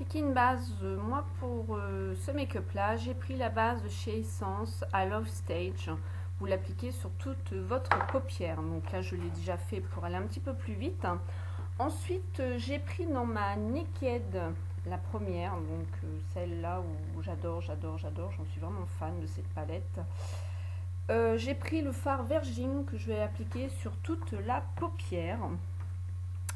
appliquer une base. Moi, pour ce make-up là, j'ai pris la base de chez Essence à Love Stage. Vous l'appliquez sur toute votre paupière. Donc là, je l'ai déjà fait pour aller un petit peu plus vite. Ensuite, j'ai pris dans ma Naked, la première, donc celle-là où j'adore, j'en suis vraiment fan de cette palette. J'ai pris le fard Virgin que je vais appliquer sur toute la paupière.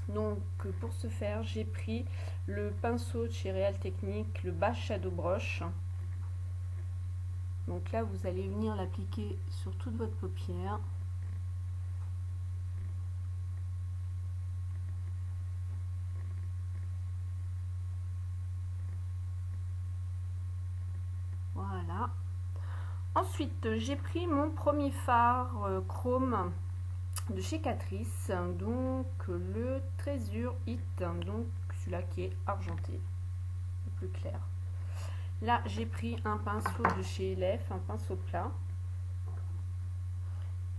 Donc pour ce faire, j'ai pris le pinceau de chez Real Technique, le Bas Shadow Brush. Donc là, vous allez venir l'appliquer sur toute votre paupière. Voilà. Ensuite, j'ai pris mon premier fard chrome de chez Catrice, donc le Treasure Hit, donc celui-là qui est argenté, le plus clair. Là, j'ai pris un pinceau de chez Elef, un pinceau plat.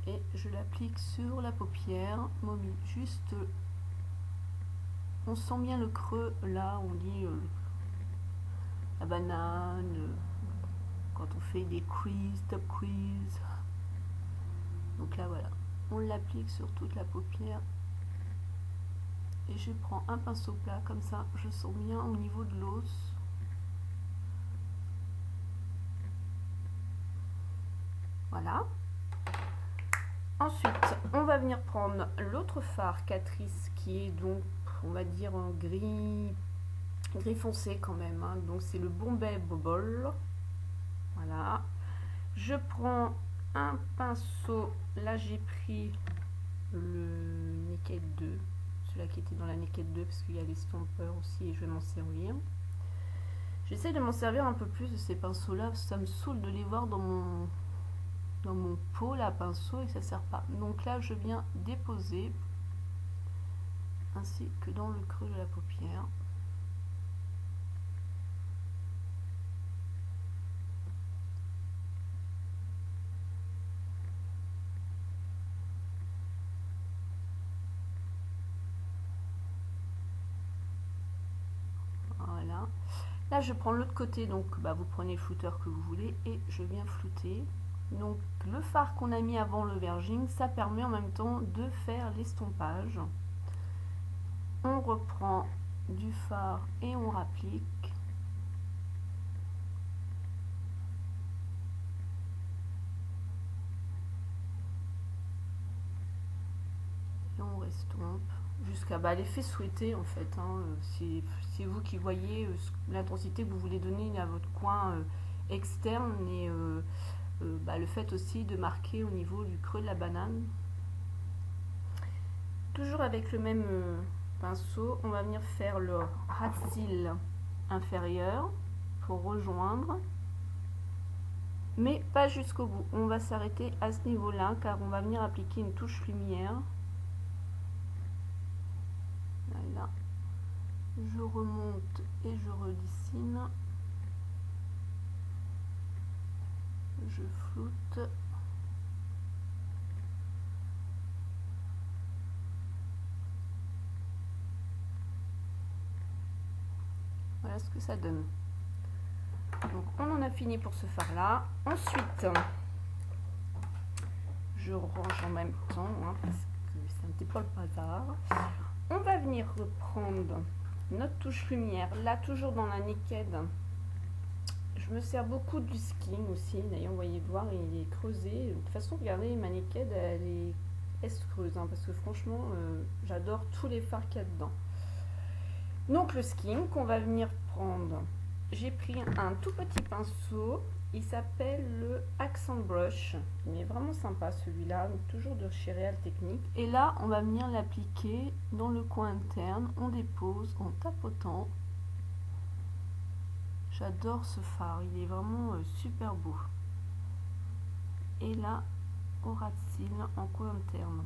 Et je l'applique sur la paupière, juste, on sent bien le creux, là, on dit la banane, quand on fait des quiz, top quiz. Donc là, voilà, on l'applique sur toute la paupière. Et je prends un pinceau plat, comme ça, je sens bien au niveau de l'os. Voilà. Ensuite, on va venir prendre l'autre fard Catrice qui est donc, on va dire, en gris foncé quand même. Hein. Donc c'est le Bombay Bubble. Voilà. Je prends un pinceau. Là, j'ai pris le Naked 2. Celui-là qui était dans la Naked 2 parce qu'il y a l'estompeur aussi et je vais m'en servir. J'essaie de m'en servir un peu plus de ces pinceaux-là parce que ça me saoule de les voir dans mon pot là, pinceau, et ça sert pas. Donc là, je viens déposer ainsi que dans le creux de la paupière. Voilà. Là, je prends l'autre côté, donc vous prenez le flouteur que vous voulez et je viens flouter. Donc le fard qu'on a mis avant le Virgin, ça permet en même temps de faire l'estompage. On reprend du fard et on rapplique. Et on restompe jusqu'à l'effet souhaité en fait. Hein. C'est vous qui voyez l'intensité que vous voulez donner à votre coin externe et le fait aussi de marquer au niveau du creux de la banane. Toujours avec le même pinceau, on va venir faire le ras cils inférieur pour rejoindre, mais pas jusqu'au bout. On va s'arrêter à ce niveau-là car on va venir appliquer une touche lumière. Voilà. Je remonte et je redessine. Je floute. Voilà ce que ça donne. Donc on en a fini pour ce fard là. Ensuite, je range en même temps hein, parce que c'est un petit peu le bazar. On va venir reprendre notre touche lumière, là toujours dans la Naked. Je me sers beaucoup du skin aussi, d'ailleurs vous voyez voir il est creusé. De toute façon regardez ma Naked elle est creuse hein, parce que franchement j'adore tous les fards qu'il y a dedans. Donc le skin qu'on va venir prendre, j'ai pris un tout petit pinceau, il s'appelle le Accent Brush, il est vraiment sympa celui-là, toujours de chez Real Technique. Et là on va venir l'appliquer dans le coin interne, on dépose en tapotant. J'adore ce fard, il est vraiment super beau. Et là au ras de cils en coin interne.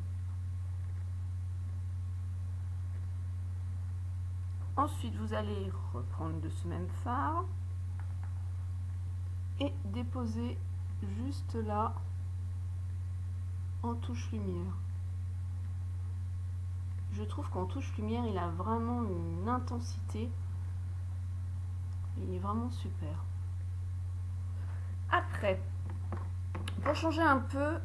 Ensuite, vous allez reprendre de ce même fard et déposer juste là en touche lumière. Je trouve qu'en touche lumière, il a vraiment une intensité. Il est vraiment super. Après, pour changer un peu,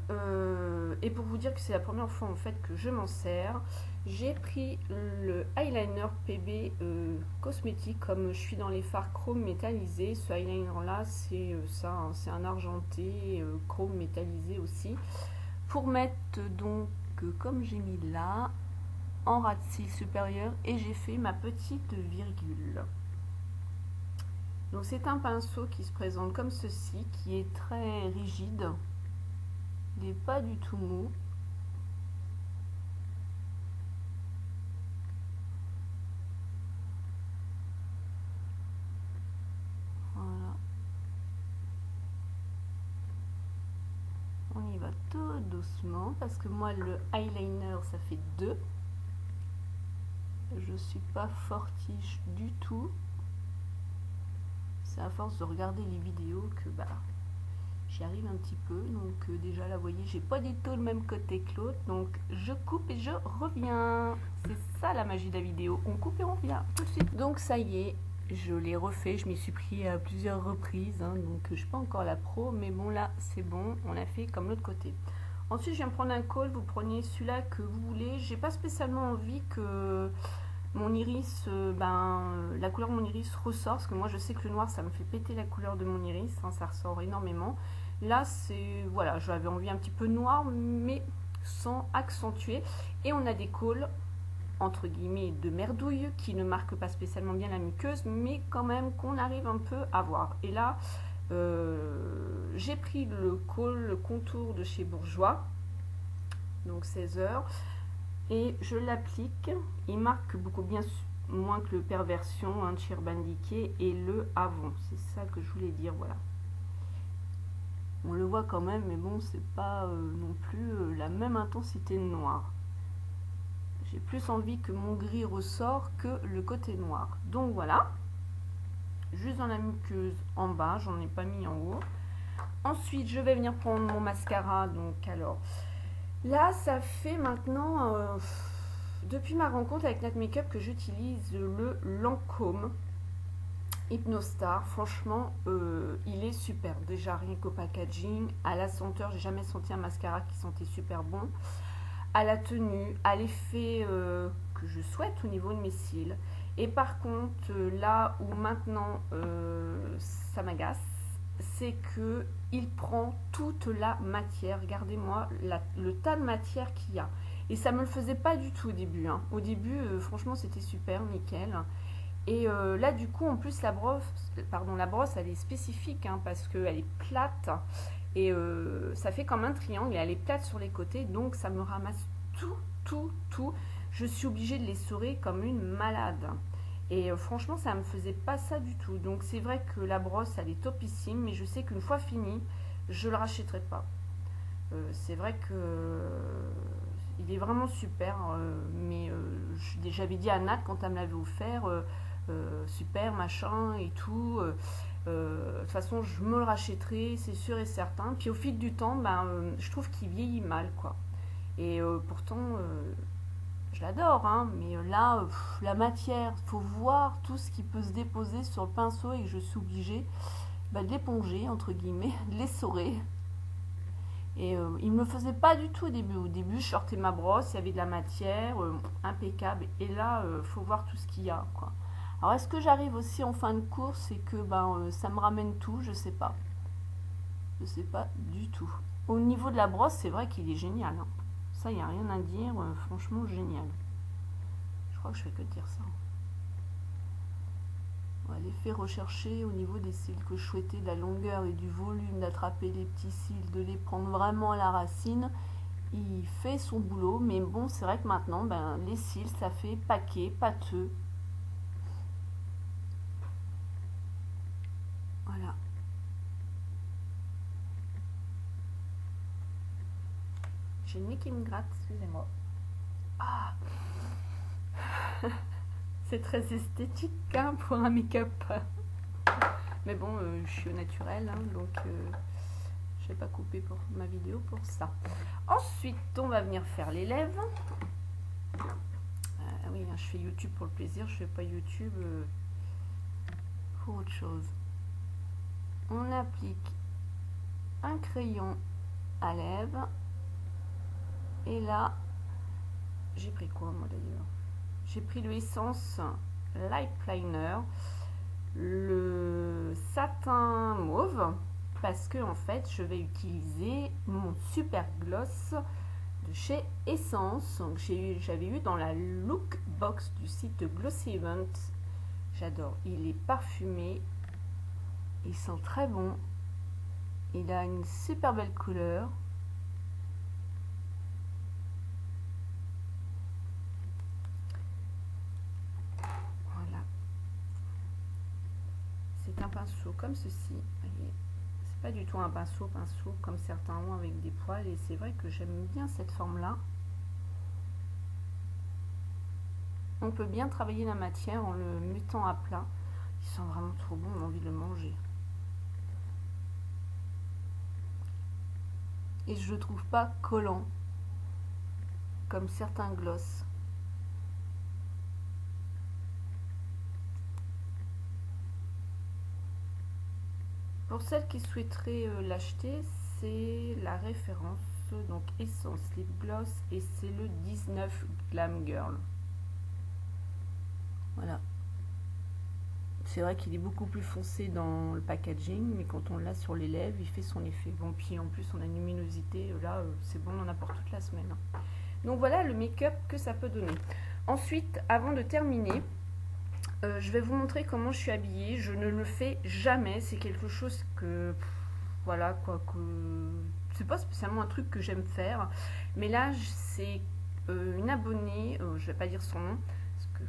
et pour vous dire que c'est la première fois en fait que je m'en sers, j'ai pris le eyeliner PB cosmétique, comme je suis dans les fards chrome métallisé. Ce eyeliner là, c'est ça, hein, c'est un argenté chrome métallisé aussi. Pour mettre donc, comme j'ai mis là, en ras de cils supérieur, et j'ai fait ma petite virgule. Donc c'est un pinceau qui se présente comme ceci, qui est très rigide. Il n'est pas du tout mou. Voilà. On y va tout doucement parce que moi le eyeliner ça fait 2. Je suis pas fortiche du tout. C'est à force de regarder les vidéos que bah j'y arrive un petit peu. Donc déjà là vous voyez j'ai pas du tout le même côté que l'autre. Donc je coupe et je reviens. C'est ça la magie de la vidéo. On coupe et on revient tout de suite. Donc ça y est. Je l'ai refait, je m'y suis pris à plusieurs reprises, hein, donc je ne suis pas encore la pro, mais bon là c'est bon, on l'a fait comme l'autre côté. Ensuite je viens prendre un col, vous prenez celui-là que vous voulez. J'ai pas spécialement envie que mon iris, la couleur de mon iris ressort, parce que moi je sais que le noir ça me fait péter la couleur de mon iris, hein, ça ressort énormément. Là c'est, voilà, j'avais envie un petit peu noir, mais sans accentuer. Et on a des cols entre guillemets de merdouille qui ne marque pas spécialement bien la muqueuse, mais quand même qu'on arrive un peu à voir. Et là j'ai pris le contour de chez Bourjois, donc 16 heures, et je l'applique. Il marque beaucoup bien moins que le Perversion, hein, de chez Urban Decay, et le Avon, c'est ça que je voulais dire. Voilà, on le voit quand même, mais bon c'est pas non plus la même intensité de noir. J'ai plus envie que mon gris ressort que le côté noir. Donc voilà. Juste dans la muqueuse en bas, j'en ai pas mis en haut. Ensuite, je vais venir prendre mon mascara. Donc alors, là, ça fait maintenant, depuis ma rencontre avec Nat Makeup, que j'utilise le Lancôme Hypnostar. Franchement, il est super. Déjà, rien qu'au packaging, à la senteur, j'ai jamais senti un mascara qui sentait super bon. À la tenue, à l'effet que je souhaite au niveau de mes cils. Et par contre, là où maintenant ça m'agace, c'est que il prend toute la matière. Regardez-moi le tas de matière qu'il y a. Et ça me le faisait pas du tout au début, hein. Au début, franchement, c'était super, nickel. Et là, du coup, en plus, la brosse, elle est spécifique, hein, parce qu'elle est plate. Et ça fait comme un triangle et elle est plate sur les côtés, donc ça me ramasse tout. Je suis obligée de l'essorer comme une malade. Et franchement, ça me faisait pas ça du tout. Donc c'est vrai que la brosse, elle est topissime, mais je sais qu'une fois fini, je le rachèterai pas. C'est vrai que il est vraiment super, mais j'avais dit à Nat quand elle me l'avait offert, super machin et tout. De toute façon, je me le rachèterai, c'est sûr et certain. Puis au fil du temps, je trouve qu'il vieillit mal, quoi. Et pourtant, je l'adore, hein, mais là, la matière, faut voir tout ce qui peut se déposer sur le pinceau et que je suis obligée de l'éponger, entre guillemets, de l'essorer. Et il me le faisait pas du tout au début. Au début, je sortais ma brosse, il y avait de la matière, impeccable. Et là, faut voir tout ce qu'il y a, quoi. Alors, est-ce que j'arrive aussi en fin de course et que ça me ramène tout? Je sais pas. Je sais pas du tout. Au niveau de la brosse, c'est vrai qu'il est génial, hein. Ça, il n'y a rien à dire. Franchement, génial. Je crois que je fais que dire ça. Ouais, l'effet recherché au niveau des cils que je souhaitais, de la longueur et du volume, d'attraper les petits cils, de les prendre vraiment à la racine, il fait son boulot. Mais bon, c'est vrai que maintenant, les cils, ça fait paquet, pâteux. Voilà. J'ai le nez qui me gratte, excusez-moi. Ah. C'est très esthétique, hein, pour un make-up. Mais bon, je suis au naturel, hein, donc je vais pas couper pour ma vidéo pour ça. Ensuite, on va venir faire les lèvres. Oui, hein, je fais YouTube pour le plaisir, je fais pas YouTube pour autre chose. On applique un crayon à lèvres. Et là, j'ai pris quoi moi d'ailleurs? J'ai pris le Essence Light Liner, le satin mauve, parce que en fait je vais utiliser mon super gloss de chez Essence. Donc j'avais eu dans la look box du site Glossy Event. J'adore, il est parfumé, il sent très bon, il a une super belle couleur. Voilà, c'est un pinceau comme ceci, voyez. C'est pas du tout un pinceau comme certains ont avec des poils, et c'est vrai que j'aime bien cette forme là. On peut bien travailler la matière en le mettant à plat. Il sent vraiment trop bon, on a envie de le manger. Et je le trouve pas collant comme certains gloss. Pour celles qui souhaiteraient l'acheter, c'est la référence, donc Essence Lip Gloss, et c'est le 19 Glam Girl. Voilà. C'est vrai qu'il est beaucoup plus foncé dans le packaging, mais quand on l'a sur les lèvres, il fait son effet. Bon, puis en plus, on a une luminosité, là, c'est bon, on en a pour toute la semaine. Donc voilà le make-up que ça peut donner. Ensuite, avant de terminer, je vais vous montrer comment je suis habillée. Je ne le fais jamais, c'est quelque chose que... voilà, quoi, que... c'est pas spécialement un truc que j'aime faire. Mais là, c'est une abonnée, je vais pas dire son nom,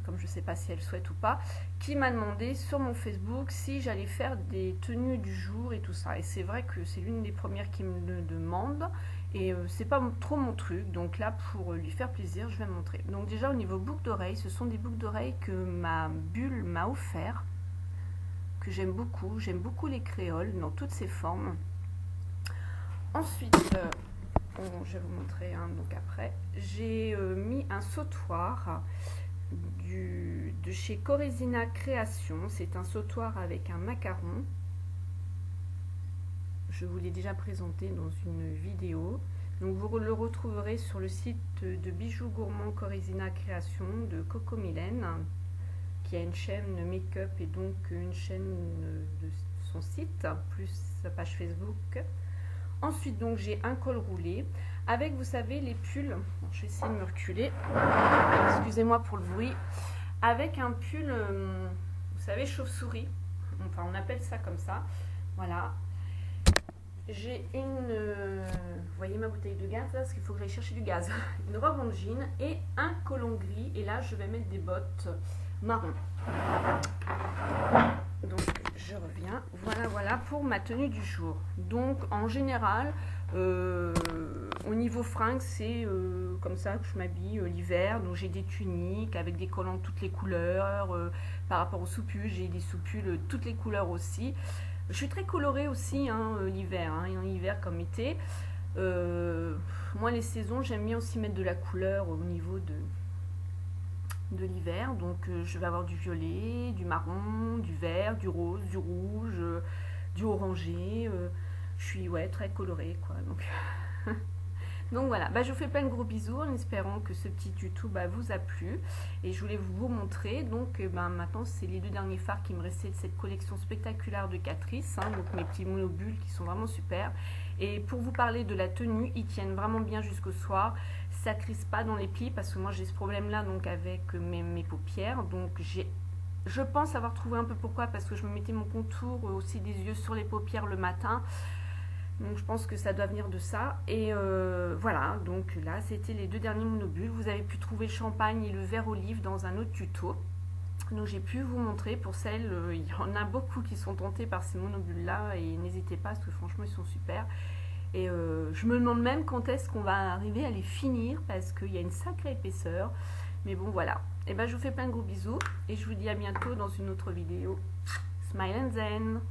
comme je ne sais pas si elle souhaite ou pas, qui m'a demandé sur mon Facebook si j'allais faire des tenues du jour et tout ça. Et c'est vrai que c'est l'une des premières qui me le demande, et c'est pas trop mon truc. Donc là, pour lui faire plaisir, je vais montrer. Donc déjà au niveau boucles d'oreilles, ce sont des boucles d'oreilles que ma bulle m'a offert, que j'aime beaucoup. J'aime beaucoup les créoles dans toutes ces formes. Ensuite, je vais vous montrer donc après, j'ai mis un sautoir de chez Coresina Création. C'est un sautoir avec un macaron. Je vous l'ai déjà présenté dans une vidéo. Donc vous le retrouverez sur le site de bijoux gourmands Coresina Création de Coco Mylène, qui a une chaîne make-up et donc une chaîne de son site, plus sa page Facebook. Ensuite, donc j'ai un col roulé avec, vous savez, les pulls. Bon, je vais essayer de me reculer. Excusez-moi pour le bruit. Avec un pull, vous savez, chauve-souris. Enfin, on appelle ça comme ça. Voilà. J'ai une... vous voyez ma bouteille de gaz là, parce qu'il faut que j'aille chercher du gaz. Une robe en jean et un collant gris. Et là, je vais mettre des bottes marron. Donc je reviens, voilà pour ma tenue du jour. Donc en général, au niveau fringues, c'est comme ça que je m'habille l'hiver. Donc j'ai des tuniques avec des collants de toutes les couleurs. Par rapport aux soupules, j'ai des soupules toutes les couleurs aussi. Je suis très colorée aussi l'hiver, hiver comme été. Moi les saisons, j'aime bien aussi mettre de la couleur au niveau de l'hiver. Donc je vais avoir du violet, du marron, du vert, du rose, du rouge, du orangé. Je suis très colorée quoi. Donc voilà, je vous fais plein de gros bisous en espérant que ce petit tuto vous a plu, et je voulais vous montrer. Donc maintenant c'est les deux derniers fards qui me restaient de cette collection spectaculaire de Catrice, donc mes petits monobules qui sont vraiment super. Et pour vous parler de la tenue, ils tiennent vraiment bien jusqu'au soir, ça crisse pas dans les plis, parce que moi j'ai ce problème là donc avec mes paupières. Donc je pense avoir trouvé un peu pourquoi, parce que je me mettais mon contour aussi des yeux sur les paupières le matin. Donc je pense que ça doit venir de ça. Et voilà, donc là c'était les deux derniers monobules. Vous avez pu trouver le champagne et le vert olive dans un autre tuto. Donc j'ai pu vous montrer pour celles, il y en a beaucoup qui sont tentés par ces monobules là, et n'hésitez pas parce que franchement ils sont super. Et je me demande même quand est-ce qu'on va arriver à les finir, parce qu'il y a une sacrée épaisseur. Mais bon voilà, et je vous fais plein de gros bisous et je vous dis à bientôt dans une autre vidéo. Smile and Zen.